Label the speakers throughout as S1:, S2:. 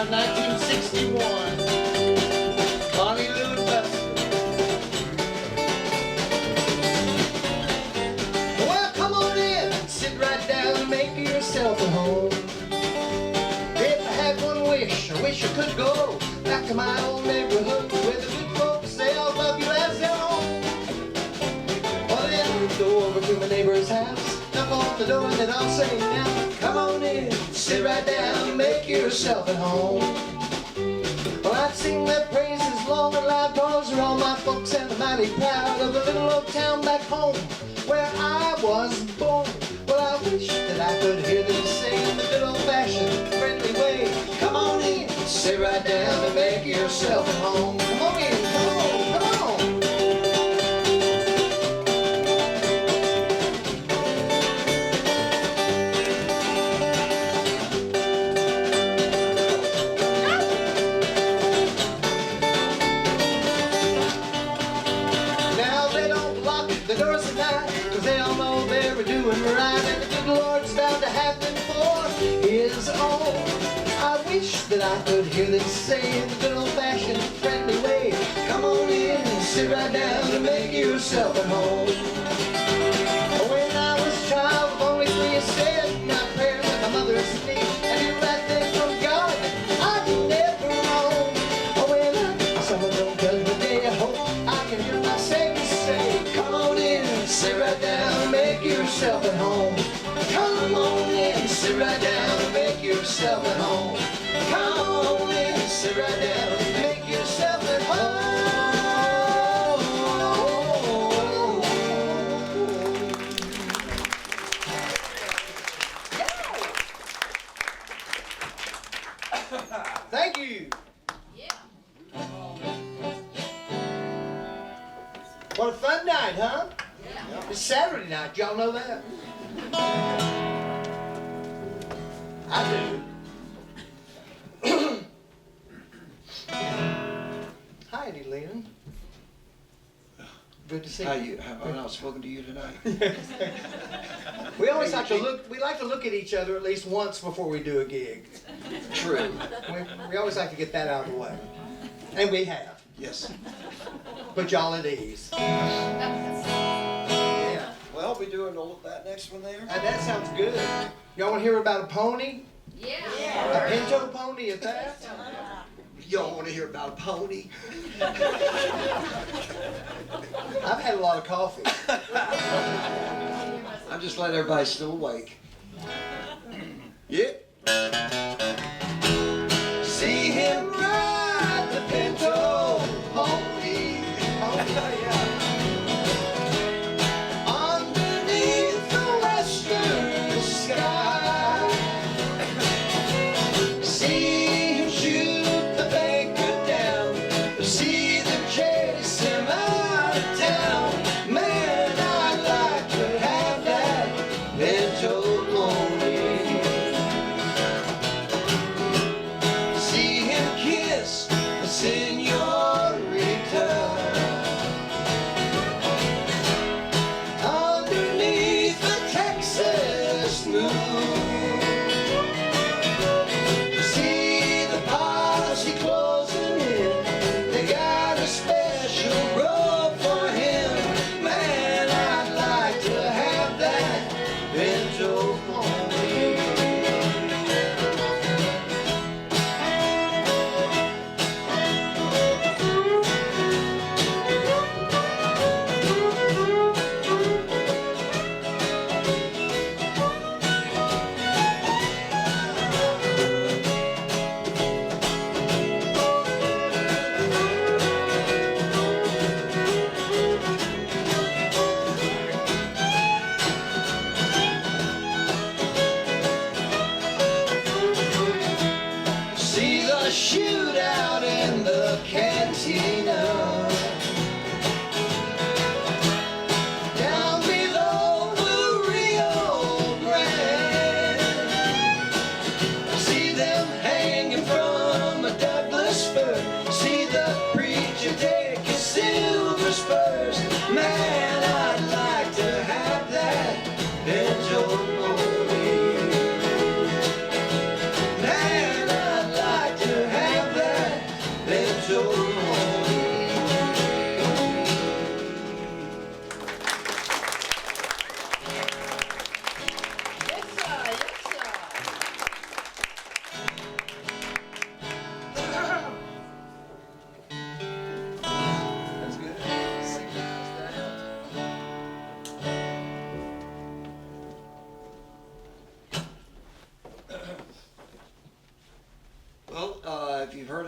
S1: around 1961. Bonnie Lou and Buster. Well, come on in, sit right down and make yourself at home. If I had one wish, I wish I could go back to my old neighborhood where the good folks, they all love you as their own. Well, then go over to my neighbor's house, knock on the door, and then I'll say now, come on in, sit right down and make yourself at home. Well, I'd sing their praises long and loud, cause they're all my folks and I'm mighty proud of the little old town back home where I was born. Well, I wish that I could hear them say in the good old-fashioned friendly way, come on in, sit right down and make yourself at home. Come on in, come on, come on. The doors at night, cause they all know they were doing right, and the good Lord's bound to have them for his own. I wish that I could hear them say in the good old-fashioned friendly way, come on in and sit right down and make yourself at home. When I was a child of only 3, I said my prayers at my mother's knee, and hear right there from God I can never roam. When someone don't tell me today, I hope I can hear my Savior say, come on in, sit right down and make yourself at home. Come on in, sit right down and make yourself at home. Come on in, sit right down and make yourself at home. Thank you. What a fun night, huh? Yeah. It's Saturday night. Y'all know that? I do. Hi, Eddie Leland. Good to see you.
S2: Have I not spoken to you tonight?
S1: We always like to look. We like to look at each other at least once before we do a gig.
S2: True.
S1: We always like to get that out of the way, and we have.
S2: Yes.
S1: Put y'all at ease. Yeah.
S2: Well, we doing that next one there?
S1: That sounds good. Y'all want to hear about a pony?
S3: Yeah.
S1: A pinto pony at that?
S2: Y'all want to hear about a pony?
S1: I've had a lot of coffee.
S2: I'm just letting everybody still awake. Yep.
S1: See him ride the pinto pony. Underneath the western sky. See him shoot the banker down. See them chase him out of town. Man, I'd like to have that pinto pony.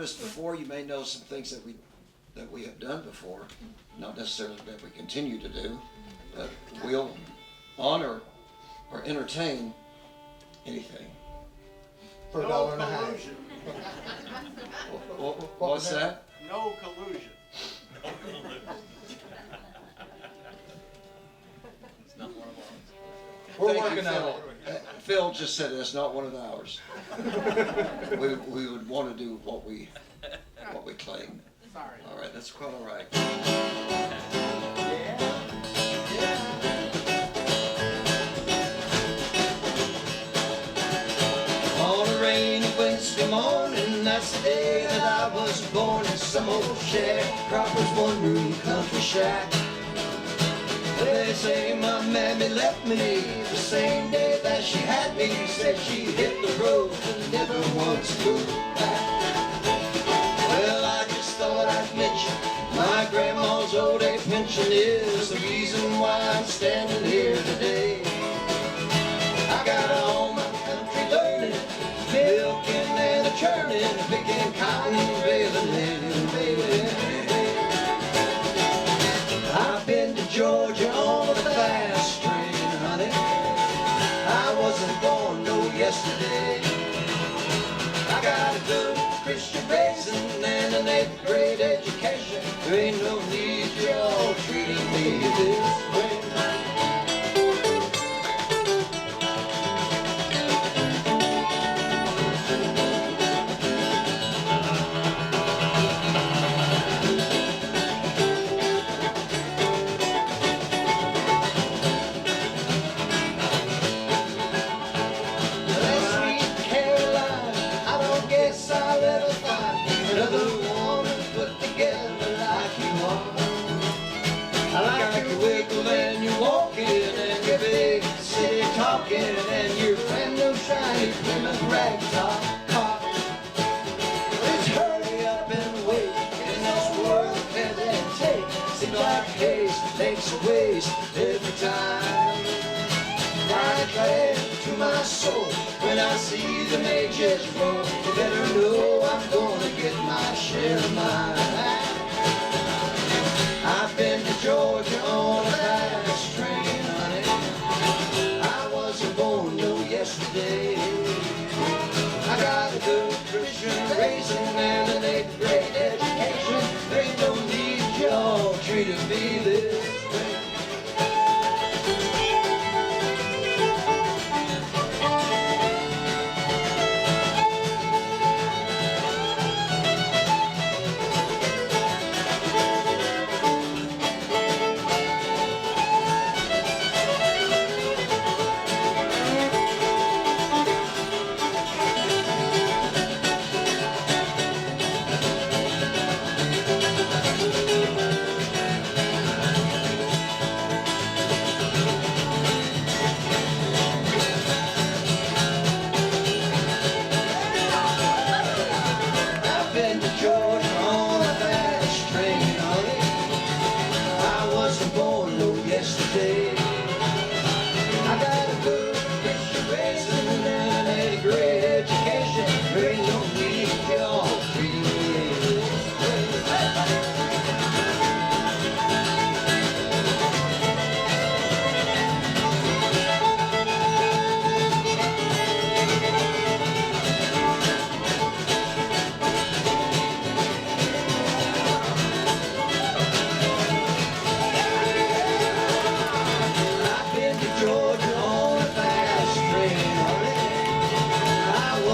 S2: us before, you may know some things that we have done before. Not necessarily that we continue to do, but we'll honor or entertain anything.
S1: For $1.50.
S2: What's that?
S3: No collusion.
S4: It's not one of ours.
S1: We're
S2: Thank you,
S1: working on
S2: Phil.
S1: it.
S2: Phil just said that's not one of ours. We would want to do what we claim.
S3: Sorry.
S2: All right, that's quite all right.
S1: On a rainy Wednesday morning, that's the day that I was born in some old shack, Cropper's one-room country shack. They say my mammy left me the same day that she had me. Said she hit the road and never once looked back. Well, I just thought I'd mention my grandma's old age pension is the reason why I'm standing here today. I got all my country learning, milking and a churning, picking cotton, baling linen, baby. I've been to Georgia on a fast train, honey. I wasn't born no yesterday. I got a good Christian raising and an 8th grade education. There ain't no need y'all treating me this way. Another woman put together like you are. I like your wiggle and your walking and your big city talking and your brand new shiny Plymouth ragtop car. Let's hurry up and wait in this world hesitate. Seems like haste makes a waste every time. I glad to my soul when I see the majors roll. You better know I'm gonna get my share of mine. I've been to Georgia on a fast train, honey. I wasn't born no yesterday. I got a good Christian raising and an 8th grade education. There ain't no need y'all treating me this way. Yesterday, I got a good Christian raising and an 8th grade education. There ain't no need y'all treating me this way.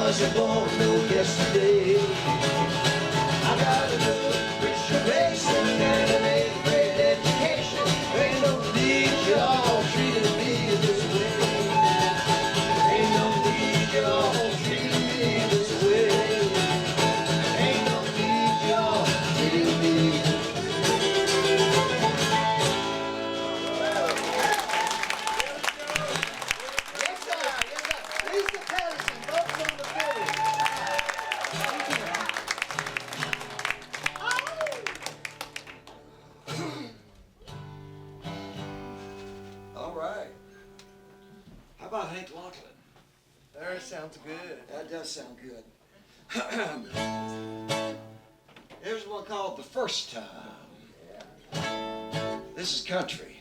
S1: Wasn't born no yesterday. I got a good Christian raising and an 8th grade education. Ain't no need y'all treating me this way. Ain't no need y'all treating me this way. Ain't no need y'all treating me this way. Yes, sir. Yes, sir. Lisa Patterson, folks on the field.
S2: All right. How about Hank Lachlan?
S1: There, sounds good.
S2: That does sound good. Here's one called The First Time. This is country.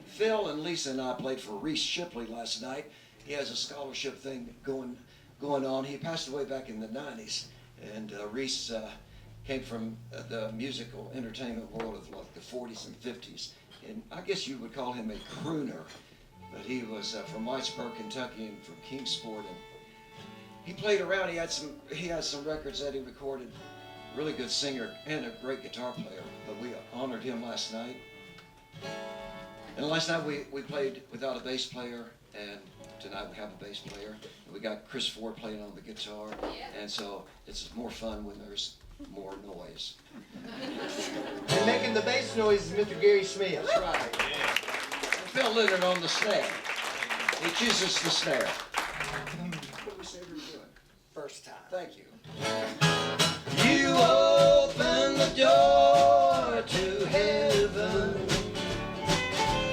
S2: Phil and Lisa and I played for Reese Shipley last night. He has a scholarship thing going on. He passed away back in the 90s. And Reese came from the musical entertainment world of like the 40s and 50s. And I guess you would call him a crooner. But he was from Whitesburg, Kentucky, and from Kingsport. And he played around. He had some records that he recorded. Really good singer and a great guitar player. But we honored him last night. And last night we played without a bass player, and tonight we have a bass player. And we got Chris Ford playing on the guitar, and so it's more fun when there's more noise.
S1: And making the bass noise is Mr. Gary Smith.
S2: That's right. Yeah. And Phil Leonard on the snare. He chooses the snare. What did we say we were doing?
S1: First time.
S2: Thank you. You open the door to heaven.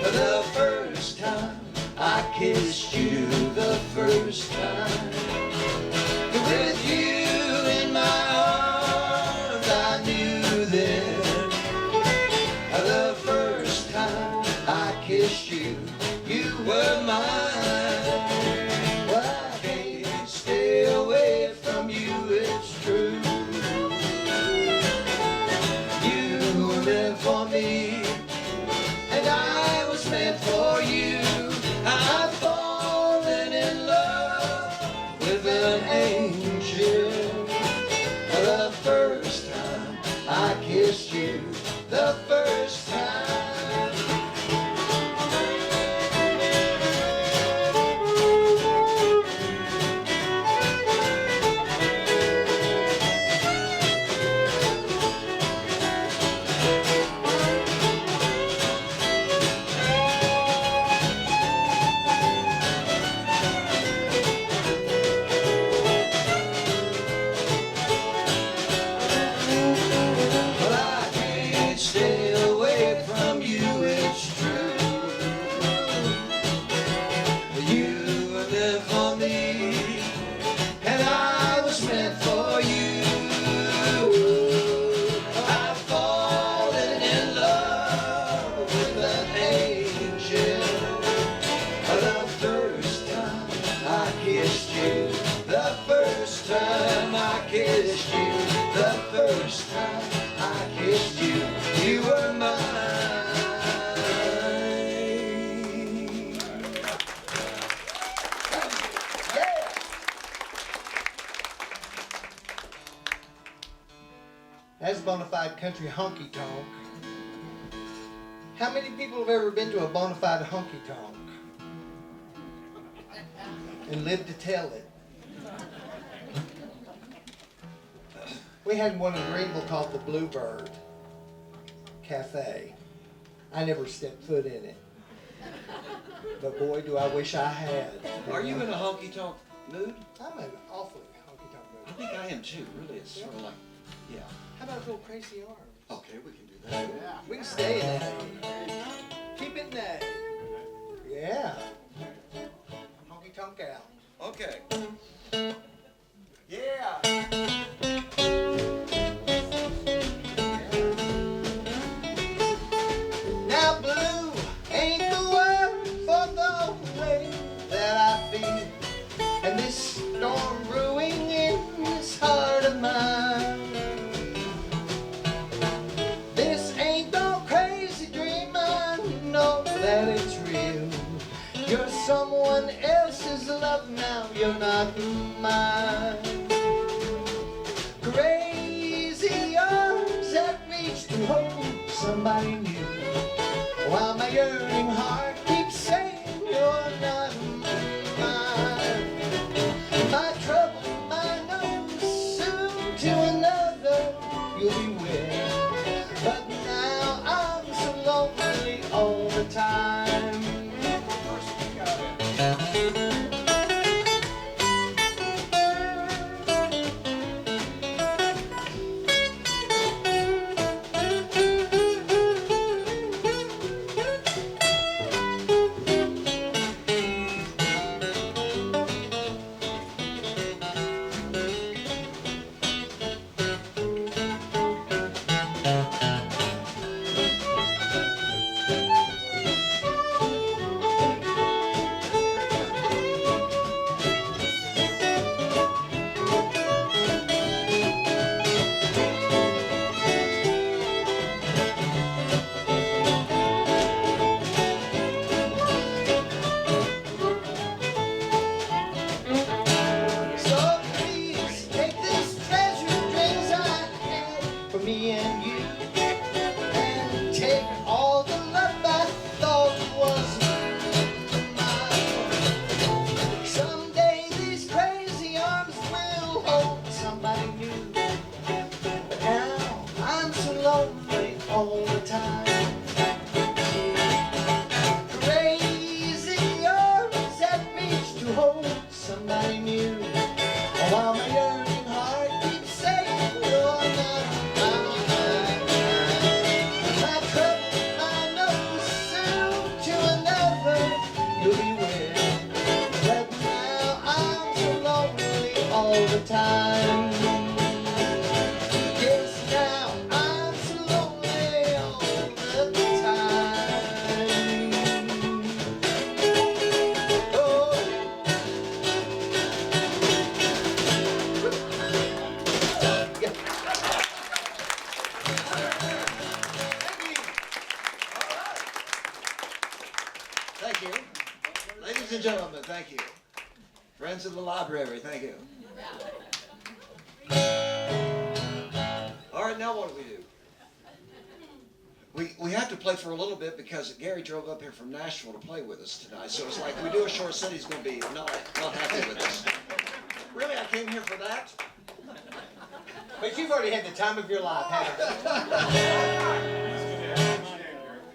S2: The first time I kissed you, the first time. With you in my arms, I knew then. The first time I kissed you, you were mine. Well, I can't stay away from you, it's true. You were meant for me, and I was meant for you. I've fallen in love with an angel. The first time I kissed you, the first time.
S1: That's bona fide country honky tonk. How many people have ever been to a bona fide honky tonk and lived to tell it? We had one in Greenville called the Bluebird Cafe. I never stepped foot in it, but boy, do I wish I had.
S2: Are you in a honky tonk mood?
S1: I'm an awfully honky tonk
S2: I
S1: mood.
S2: think I am too. Really, it's sort of like, yeah.
S1: How about a little crazy arms?
S2: Okay, we can do that.
S1: Yeah. We can stay in A. Keep it in A. Yeah. Honky tonk out.
S2: Okay. Yeah.
S1: Now blue ain't the word for the way that I feel, and this storm brewing in this heart of mine. This ain't no crazy dream, I know that it's real. You're someone else's love now, you're not mine. Crazy arms that reach to hold somebody new, while my yearning heart keeps saying you're not mine. My trouble, I know, soon to another you'll be with, but now I'm so lonely all the time.
S2: Thank you. Ladies and gentlemen, thank you. Friends of the library, thank you. All right, now what do? We have to play for a little bit because Gary drove up here from Nashville to play with us tonight. So it's like we do a short set, he's going to be not happy with us. Really, I came here for that?
S1: But you've already had the time of your life, haven't you?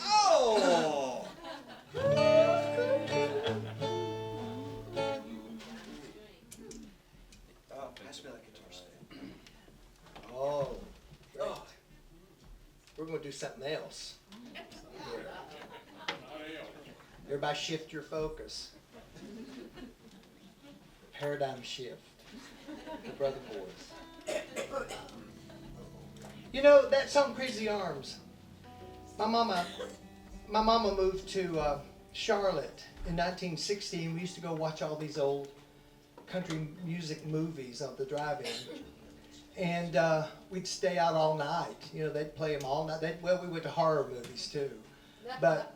S2: Oh! Pass me that guitar stand.
S1: Oh, great. We're going to do something else. Everybody shift your focus. Paradigm shift. The Brother Boys. You know, that song Crazy Arms. My mama moved to Charlotte in 1960, and we used to go watch all these old country music movies on the drive-in. And we'd stay out all night. You know, they'd play them all night. We went to horror movies too. But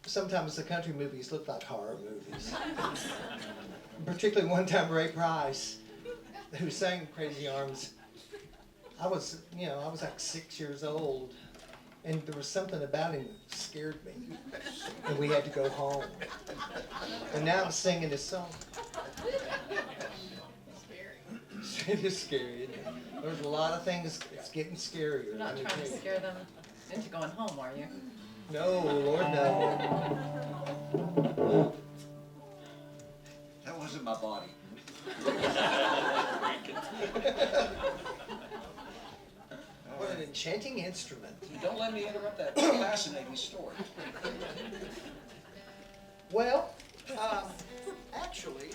S1: sometimes the country movies look like horror movies. Particularly one time Ray Price, who sang Crazy Arms, I was like 6 years old. And there was something about him that scared me. And we had to go home. And now I'm singing this song. It is scary, isn't it? There's a lot of things, it's getting scarier.
S3: You're not trying to scare them into going home, are you?
S1: No, Lord, no.
S2: That wasn't my body.
S1: What an enchanting instrument.
S2: Don't let me interrupt that fascinating story.
S1: Well, actually,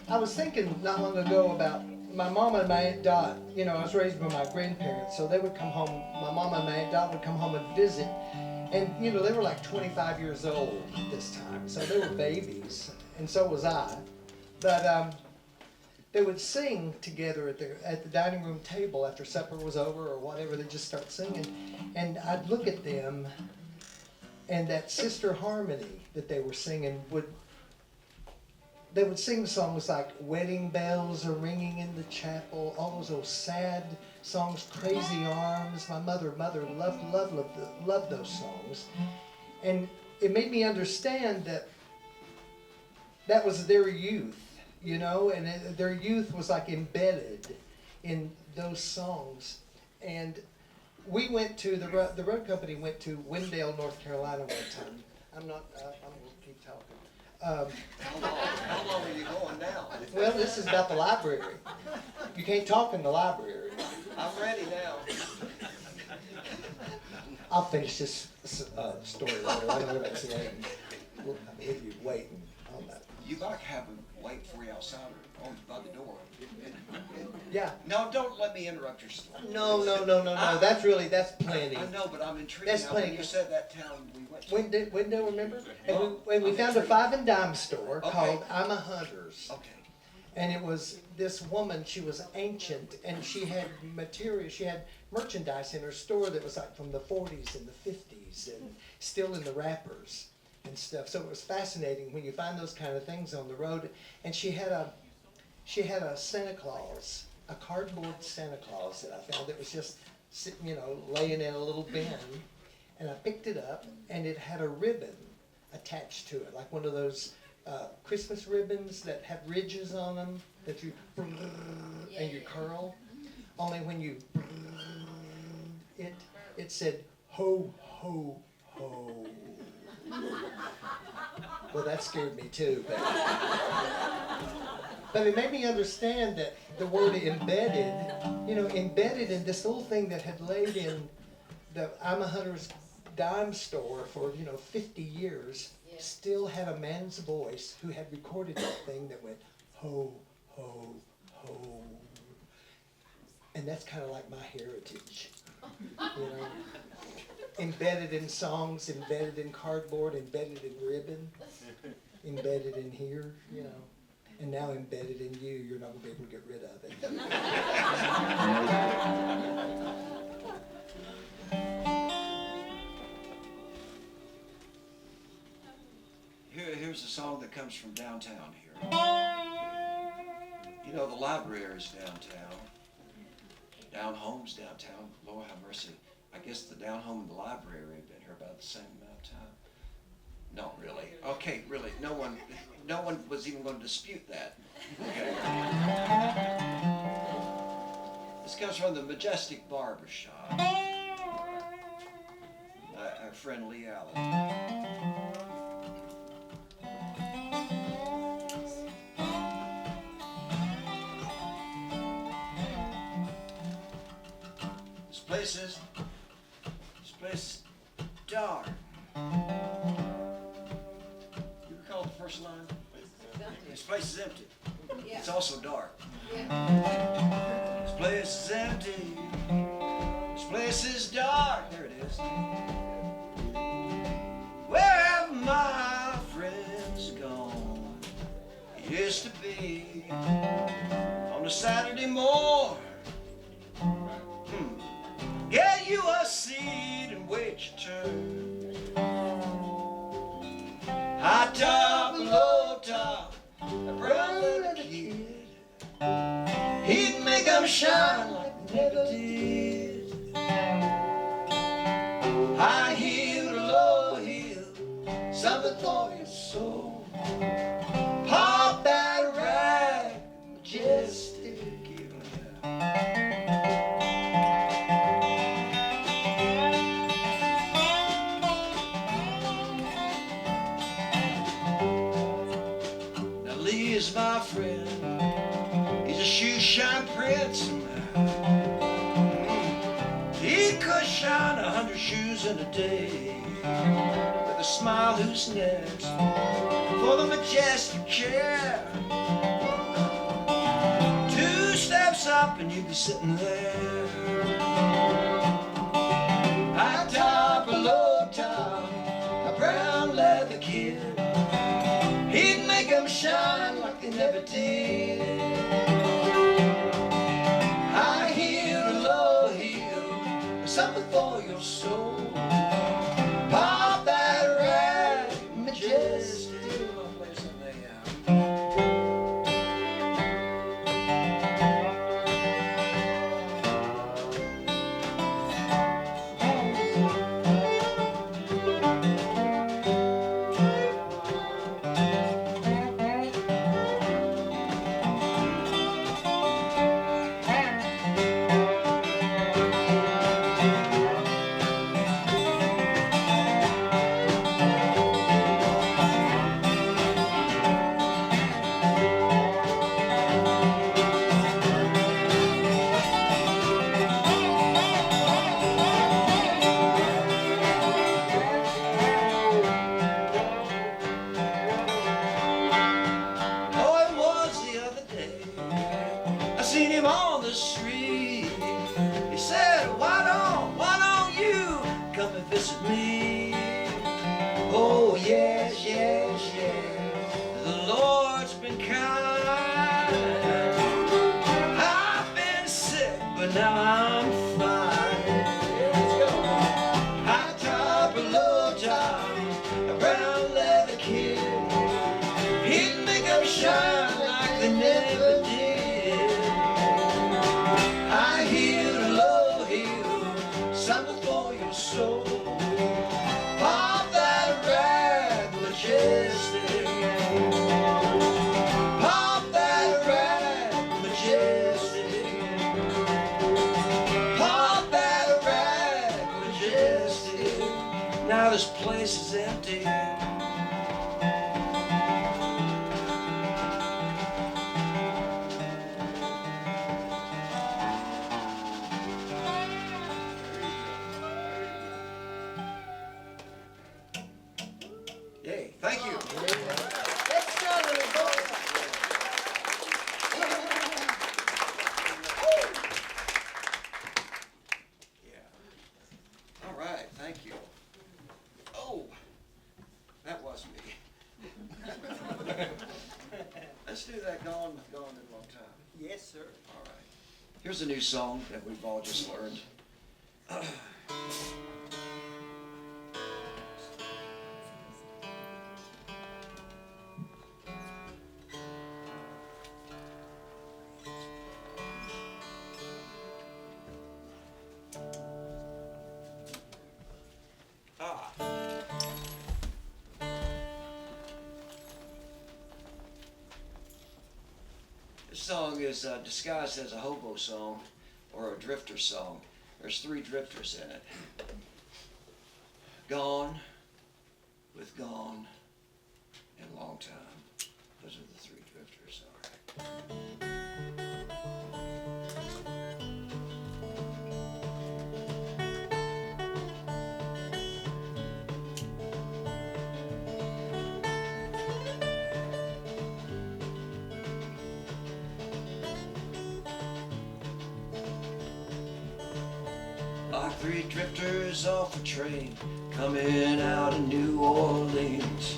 S1: I was thinking not long ago about my mom and my Aunt Dot. You know, I was raised by my grandparents, so they would come home, my mom and my Aunt Dot would come home and visit. And, you know, they were like 25 years old at this time, so they were babies, and so was I. But they would sing together at the dining room table after supper was over or whatever. They'd just start singing. And I'd look at them, and that sister harmony that they were singing they would sing songs like Wedding Bells Are Ringing in the Chapel, all those old sad songs, Crazy Arms. My mother loved those songs. And it made me understand that was their youth, you know, and their youth was like embedded in those songs. And we went to, the road company went to Wendell, North Carolina one time. I'm going to keep talking.
S2: How long are you going now?
S1: Well, this is about the library. You can't talk in the library.
S2: I'm ready now.
S1: I'll finish this story later. I know that's waiting. If you're waiting on that.
S2: You might have him wait for you outside or by the door.
S1: Yeah.
S2: No, don't let me interrupt your story.
S1: No. That's plenty.
S2: I know, but I'm intrigued
S1: That's
S2: now
S1: plenty.
S2: when you said that town we went to.
S1: Wendell, remember? And we found a 5 and dime store called I'm a Hunter's.
S2: Okay.
S1: And it was this woman, she was ancient, and she had merchandise in her store that was like from the 40s and the 50s and still in the wrappers and stuff. So it was fascinating when you find those kind of things on the road. And she had a Santa Claus, a cardboard Santa Claus that I found that was just sitting, you know, laying in a little bin. And I picked it up, and it had a ribbon attached to it, like one of those Christmas ribbons that have ridges on them that you and you curl. Only when you it said ho ho ho. Well, that scared me too, but it made me understand that the word embedded in this little thing that had laid in the I'm a Hunter's dime store for 50 years, still had a man's voice who had recorded that thing that went ho ho ho, and that's kind of like my heritage, embedded in songs, embedded in cardboard, embedded in ribbon, embedded in here, and now embedded in you. You're not going to be able to get rid of it.
S2: here's a song that comes from downtown here. You know, the library is downtown. Down home's downtown. Lord have mercy. I guess the down home and the library have been here about the same amount of time. No, really. Okay, really. No one was even going to dispute that. Okay. This comes from the Majestic Barber Shop. Our friend Lee Allen. This place is dark. You recall the first line? This place is empty.
S5: Yeah.
S2: It's also dark.
S5: Yeah.
S2: This place is empty. This place is dark. There it is. Where have my friends gone? It used to be on a Saturday morning. Get you a seat and wait your turn. High top and low top, a brown leather kid. He'd make 'em shine like they never did. High heel or low heel, something for your soul. Pop that rag, majestic. Now Lee is my friend. He's a shoe shine prince. He could shine 100 shoes in a day with a smile who's next for the majestic chair. 2 steps up and you'd be sitting there. High top or low top, a brown leather kid. He'd make 'em shine like they never did. High heel or low heel, something for your soul. Pop that rag, majestic. Seen him on the street. He said, why don't you come and visit me? Oh yes, yes, yes, the Lord's been kind. I've been sick, but now I'm fine. Let's go. High top or low top, a brown leather kid. He'd make 'em shine like they never did. High heel or low heel, something for your soul. Pop that rag, majestic. Pop that rag, majestic. Pop that rag, majestic. Now this place is empty. Yay, thank you.
S1: Let's go, little boy.
S2: Yeah. All right, thank you. Oh, that was me. Let's do that Gone in a Long Time.
S6: Yes, sir.
S2: All right. Here's a new song that we've all just learned. song is disguised as a hobo song or a drifter song. There's 3 drifters in it. Gone, with gone, and long time. Those are the 3 drifters. All right. Like 3 drifters off a train coming out of New Orleans,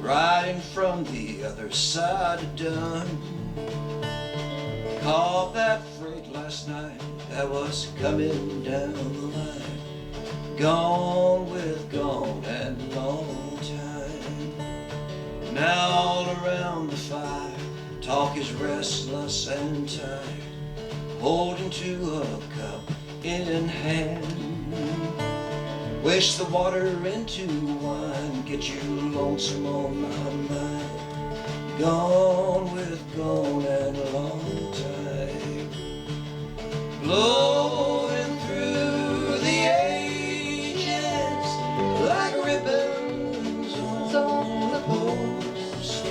S2: riding from the other side of Dun. Caught that freight last night that was coming down the line. Gone with gone and long time. Now all around the fire, talk is restless and tired, holding to a cup in hand. Wish the water into wine, get you lonesome on my mind. Gone with gone and a long time. Blowing through the ages like ribbons on the post.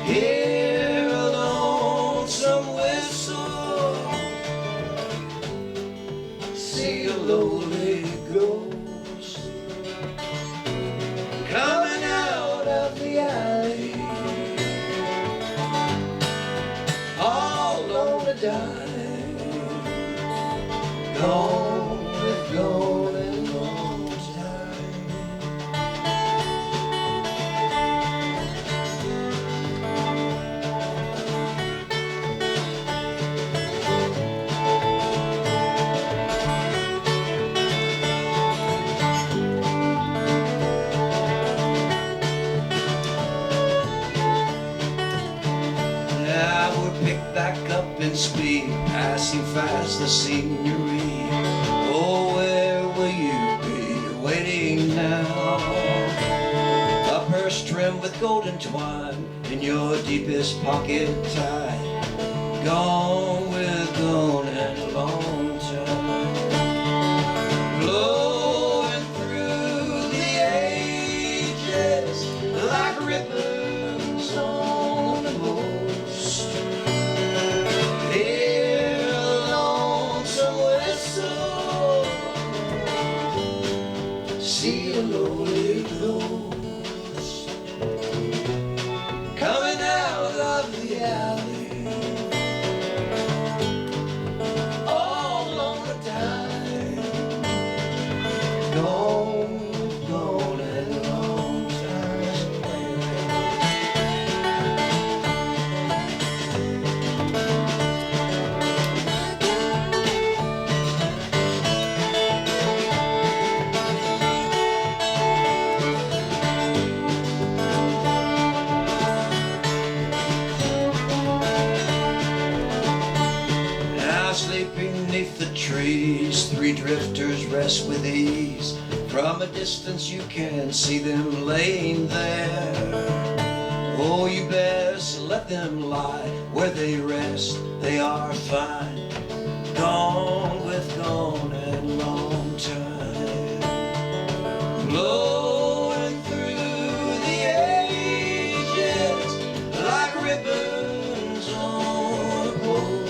S2: Hear a lonesome whistle, see a lowly ghost coming out of the alley, all alone to die. Gone with gone and long time. Now we're picked back up in speed, passing fast the scenery. Oh, where will you be waiting now? A purse trimmed with golden twine in your deepest pocket tied. Gone with gone and a long time. Blowing through the ages like ribbons on the post. Hear a lonesome whistle, see a lowly ghost coming out of the alley, all on the time. Gone, gone and a long time. Now sleeping beneath the trees, 3 drifters rest with ease. From a distance you can see them laying there. Oh, you best let them lie where they rest, they are fine. Gone with gone and long time. Blowing through the ages like ribbons on a post.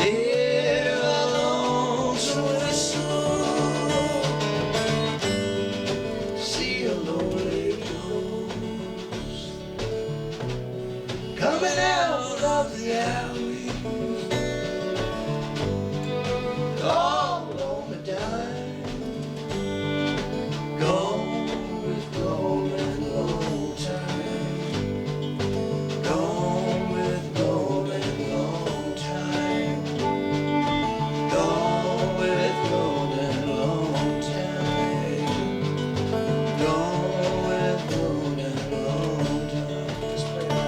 S2: Hear a lonesome whistle, see a lowly ghost coming out of the alley, all on the dime. Gone with gone and long time. Gone with gone and long time. Gone with gone and long time. Gone with gone and long time. Let's play that.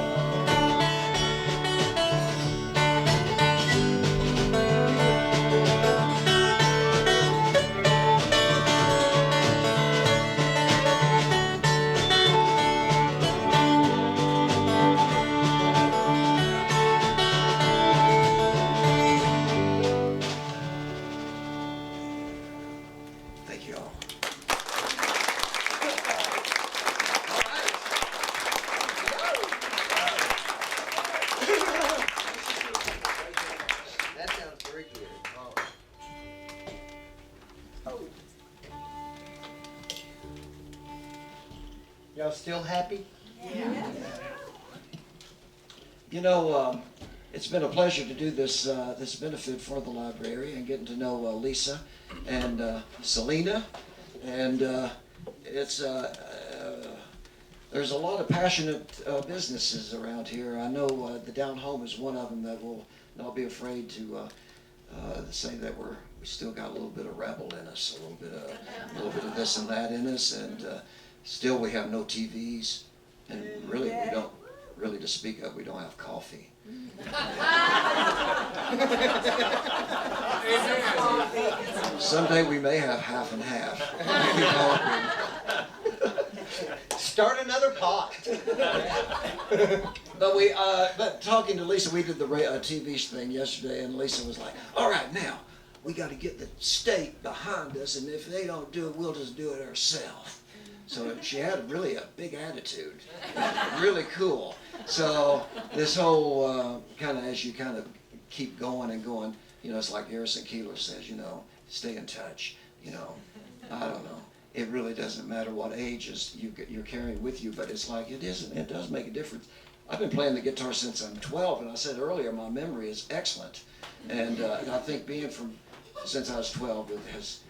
S1: Y'all still happy?
S2: You know, it's been a pleasure to do this this benefit for the library and getting to know Lisa and Selena, and it's there's a lot of passionate businesses around here. I know the Down Home is one of them that will not be afraid to say that we still got a little bit of rebel in us, a little bit of this and that in us, and still we have no TVs, and really we don't. Really, to speak of, we don't have coffee. Someday we may have half and half.
S1: Start another pot.
S2: But talking to Lisa, we did the TV thing yesterday, and Lisa was like, "All right, now we got to get the state behind us, and if they don't do it, we'll just do it ourselves." So she had really a big attitude, really cool. So this whole kind of, as you kind of keep going and going, you know, it's like Harrison Keeler says, you know, stay in touch. You know, I don't know. It really doesn't matter what ages you're carrying with you, but it's like it does make a difference. I've been playing the guitar since I'm 12, and I said earlier my memory is excellent, and I think being from since I was 12 has.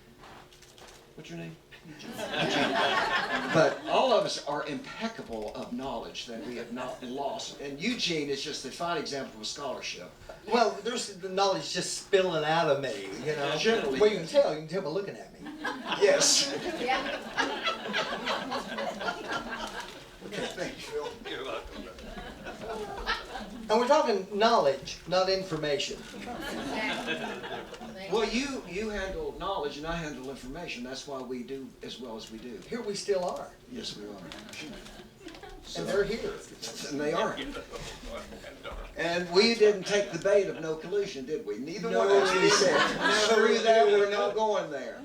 S2: What's your name? But all of us are impeccable of knowledge that we have not lost. And Eugene is just a fine example of a scholarship.
S1: Well, there's the knowledge just spilling out of me, you know.
S2: Generally.
S1: Well, you can tell by looking at me.
S2: Yes.
S3: Yeah.
S2: Okay, thank you, Phil.
S4: You're welcome.
S1: And we're talking knowledge, not information.
S2: Well, you handle knowledge and I handle information. That's why we do as well as we do.
S1: Here we still are.
S2: Yes, we are. So,
S1: And they're here.
S2: and they are. And we didn't take the bait of no collusion, did we? Neither one of us. We said, screw that, we're not going there.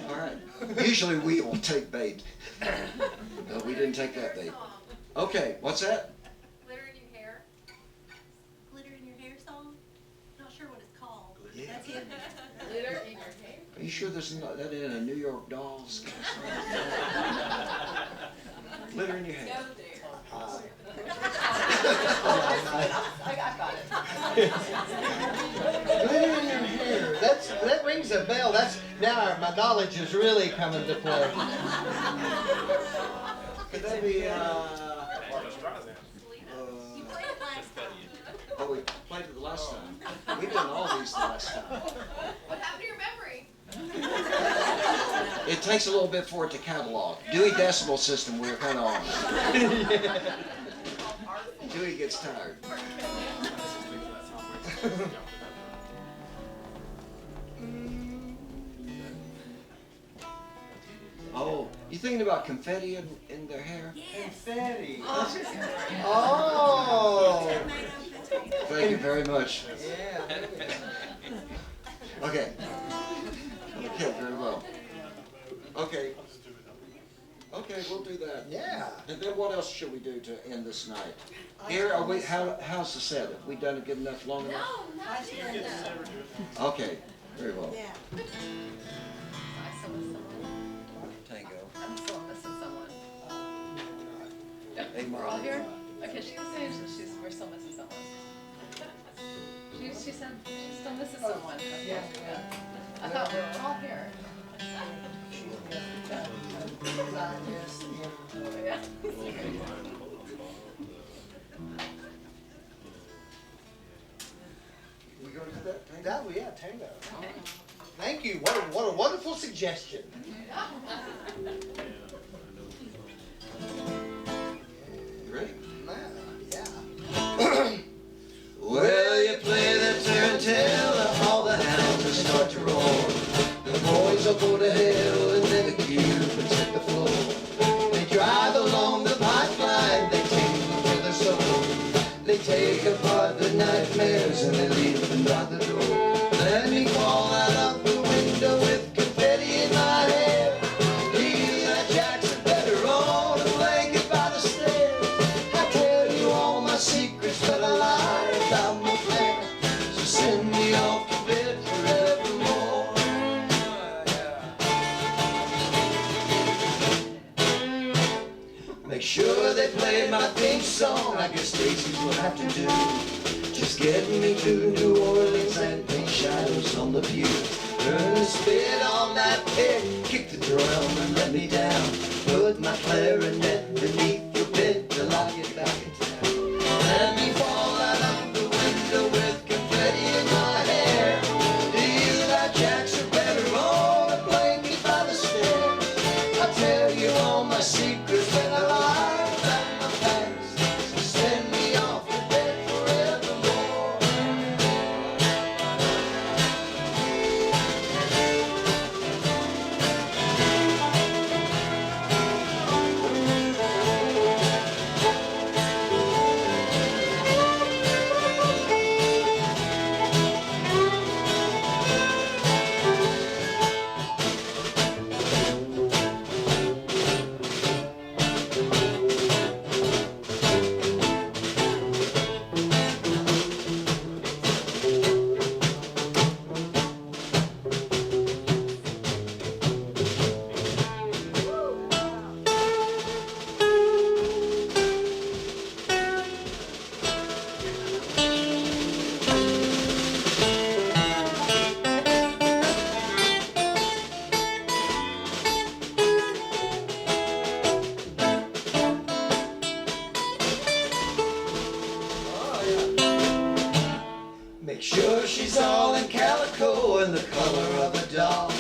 S2: All right. Usually we will take bait. But we didn't take that bait. Okay, what's that?
S5: Glitter in your hair. Glitter in your hair song. Not sure what it's called.
S2: Yeah.
S5: That's it.
S3: Glitter in your hair?
S2: Are you sure there's not that in a New York Dolls? Glitter in your hair.
S5: Go there.
S3: I got it.
S1: Glitter in your hair. That rings a bell. That's now my knowledge is really coming to play.
S2: Could that be,
S5: You played it last time.
S2: oh, we played it the last time. We've done all these the last time.
S5: What happened to your memory?
S2: It takes a little bit for it to catalog. Dewey Decimal System, we're kind of on. Dewey gets tired. Oh, you thinking about confetti in their hair?
S1: Confetti.
S3: Oh.
S1: Oh.
S2: Thank you very much.
S1: Yeah.
S2: Okay. Okay, very well. Okay. Okay, we'll do that.
S1: Yeah.
S2: And then what else should we do to end this night? Here, are we? How's the set? Have we done it good enough, long enough?
S5: No, not yet.
S2: Okay, very well.
S5: Yeah.
S3: I still miss someone.
S2: Tango.
S3: I'm still missing someone.
S2: Hey,
S3: We're all
S2: Marley.
S3: here? Okay, she was saying we're still missing someone. She said she still misses someone.
S1: Yeah.
S3: I thought we were all here. Yeah.
S2: We going to do that? Tango?
S1: That yeah, tango. Thank you. What a wonderful suggestion.
S2: You ready?
S1: Yeah.
S2: Well, you play the turntale and all the hounds will start to roar. The boys will go to hell and then the Cubans hit the floor. They drive along the pipeline, they take to their soul. They take apart the nightmares and they leave them by the door. Let me fall out of the window with confetti in my hair. Leave that Jackson better on a blanket by the stairs. I tell you all my secrets, but I lie about my past. So send me off to bed forevermore. Make sure they play my theme song. I guess Stacy's will have to do. Just get me to New Orleans and paint shadows on the view. Burn the spit on that pig, kick the drum and let me down. Put my clarinet beneath your bed till I get back in town. Let me fall out of the window with confetti in my hair. Do you like jacks or better on a blanket by the stairs? I tell you all my secrets when I lie about my past. So send me off to bed forevermore. Make sure she's all in calico and the color of a doll.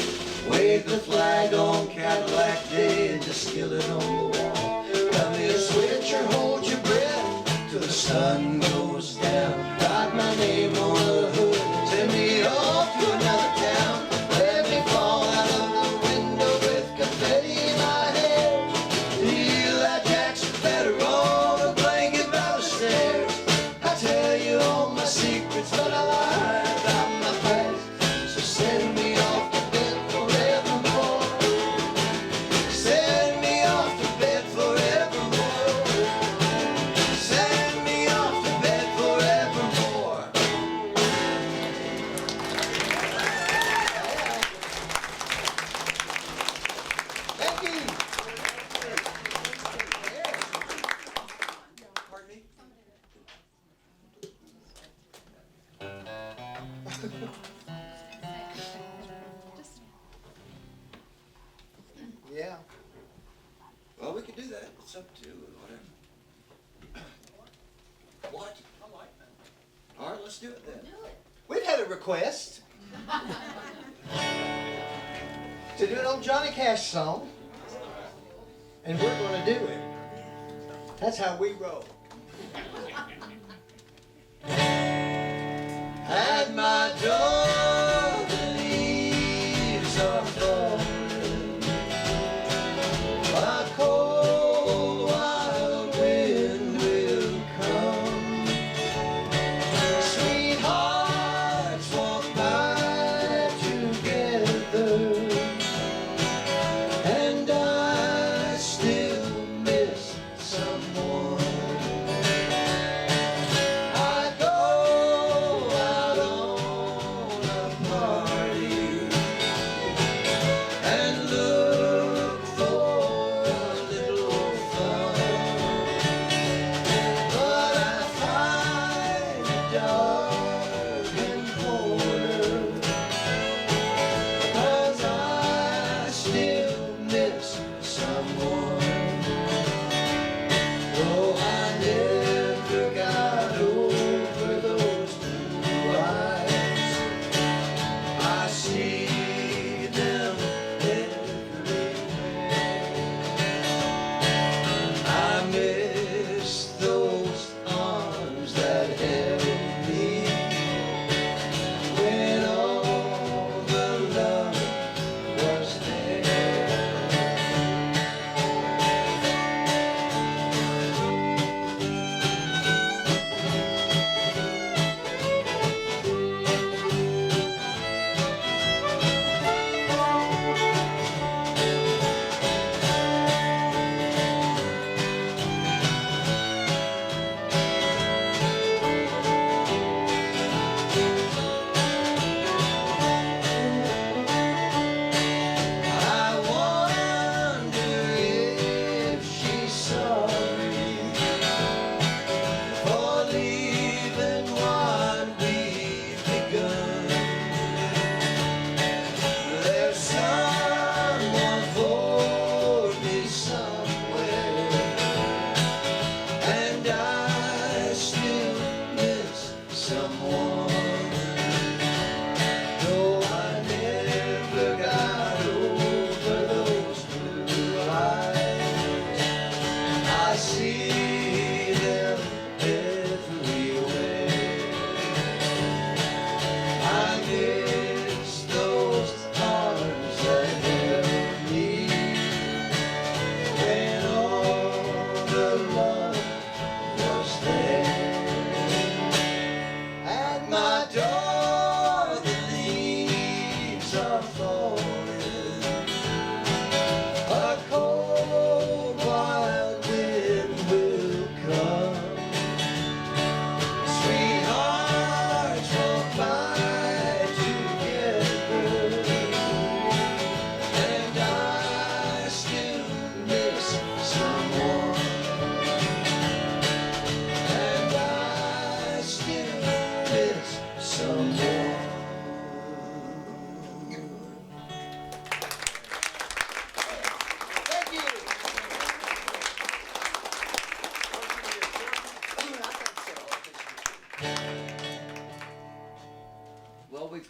S2: Wave the flag on Cadillac Day and just skillet on the wall. Cut me a switch or hold your breath till the sun goes down. Write my name on the hood, send me off to another town. Let me fall out of the window with confetti in my hair. Do you like jacks or better on a blanket by the stairs? I tell you all my secrets, but I lie about my past. So send me off to bed forevermore. Send me off to bed forevermore. Send me off to bed forevermore. Thank you. Pardon me? Yeah. Well, we could do that. It's up to whatever. What?
S4: I like that.
S2: All right, let's do it then.
S1: We'd had a request to do an old Johnny Cash song, and we're going to do it. That's how we roll. At my door, the leaves are falling. A cold, wild wind will come. Sweethearts walk by together, and I still miss someone. I go out on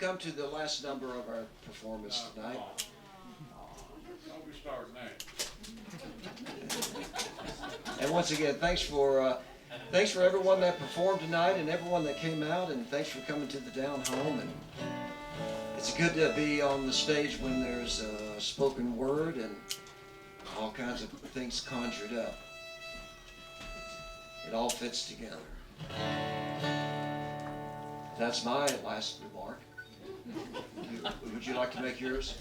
S2: come to the last number of our performance tonight.
S6: Don't be starting that.
S2: And once again, thanks for everyone that performed tonight and everyone that came out, and thanks for coming to the Down Home. And it's good to be on the stage when there's spoken word and all kinds of things conjured up. It all fits together. That's my last remark. Would you like to make yours?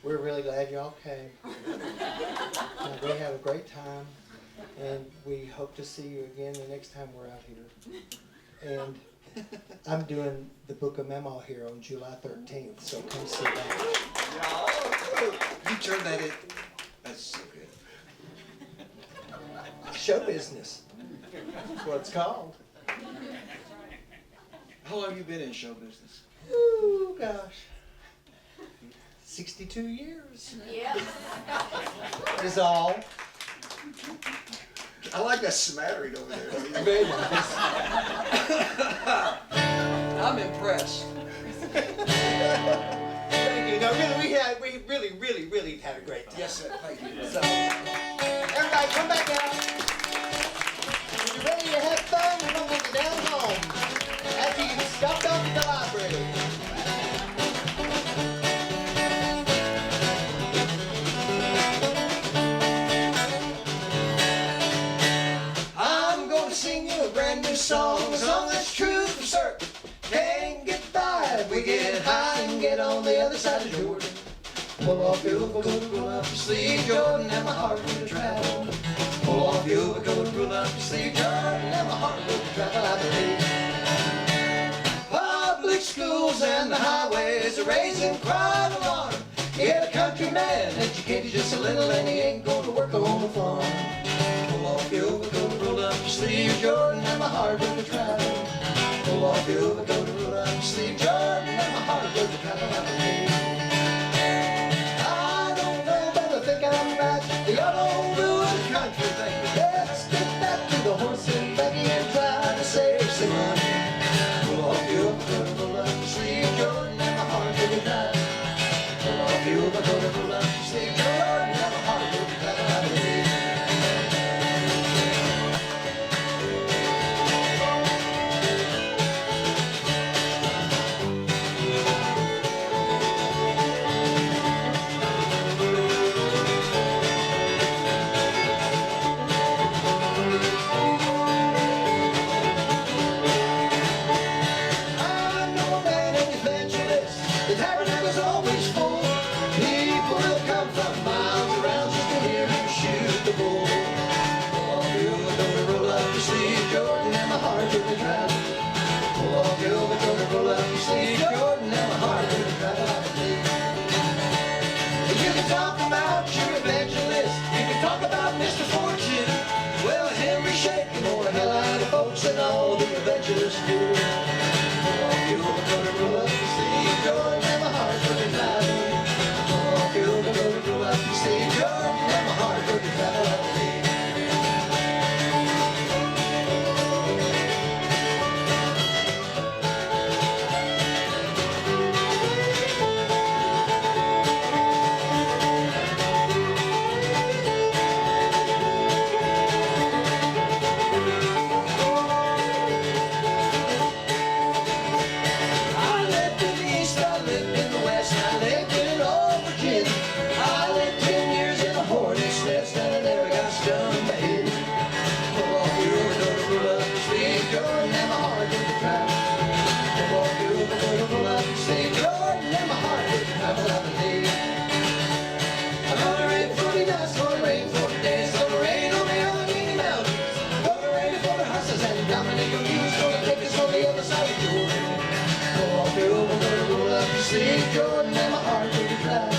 S1: We're really glad y'all came. We had a great time, and we hope to see you again the next time we're out here. And I'm doing the Book of Memo here on July 13th, so come see that.
S2: You turned that in. That's so good.
S1: Show business. That's what it's called.
S2: How long have you been in show business?
S1: Ooh, gosh. 62 years
S5: Yeah.
S1: is all.
S2: I like that smattering over there.
S1: Very nice.
S2: I'm impressed.
S1: Thank you. No, we really had a great time.
S2: Yes, sir. Thank you.
S1: So, everybody come back out. When you're ready to have fun, we're going to go down home. After you stopped off at the library. I'm going to sing you a brand new song, a song that's true for certain. Can't get by if we get high and get on the other side of Jordan. Pull off your overcoat, roll up your sleeve, Jordan, and my heart will travel. Pull off your overcoat, roll up your sleeve, Jordan, and my heart will travel, I believe. Public schools and the highways are raising quite alarm. Get a country man educated just a little and he ain't going to work on the farm. Pull off your overcoat, roll up your sleeve, Jordan, and my heart will travel. Pull off your overcoat, roll up your sleeve, Jordan, and my heart will travel, I believe. I'm right, the yellow ruined country thing. Let's get back to the horse and buggy and try to save some money. Pull off your overcoat, roll up your sleeve, Jordan, and my heart will be dry. Pull off your overcoat, roll up your sleeve, Jordan, and my heart will be dry, I believe. And all the adventures do. Pull off your overcoat and roll up your sleeve, Jordan, and my heart will be traveling. Pull off your overcoat and roll up your sleeve, Jordan, and my heart will be traveling, I believe. Sleeve, Jordan, and my heart will be traveling.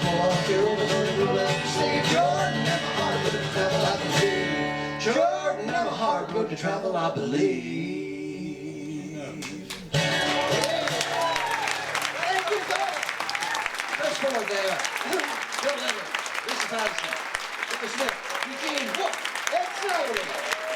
S1: Pull off your overcoat and roll up your sleeve, Jordan, and my heart will travel, I believe. Jordan, and my heart will travel, I believe. Thank you, sir. Let's go there. Bill Leonard, Lisa Patterson, Rick Smith, Eugene Wolf, Ed Snowden.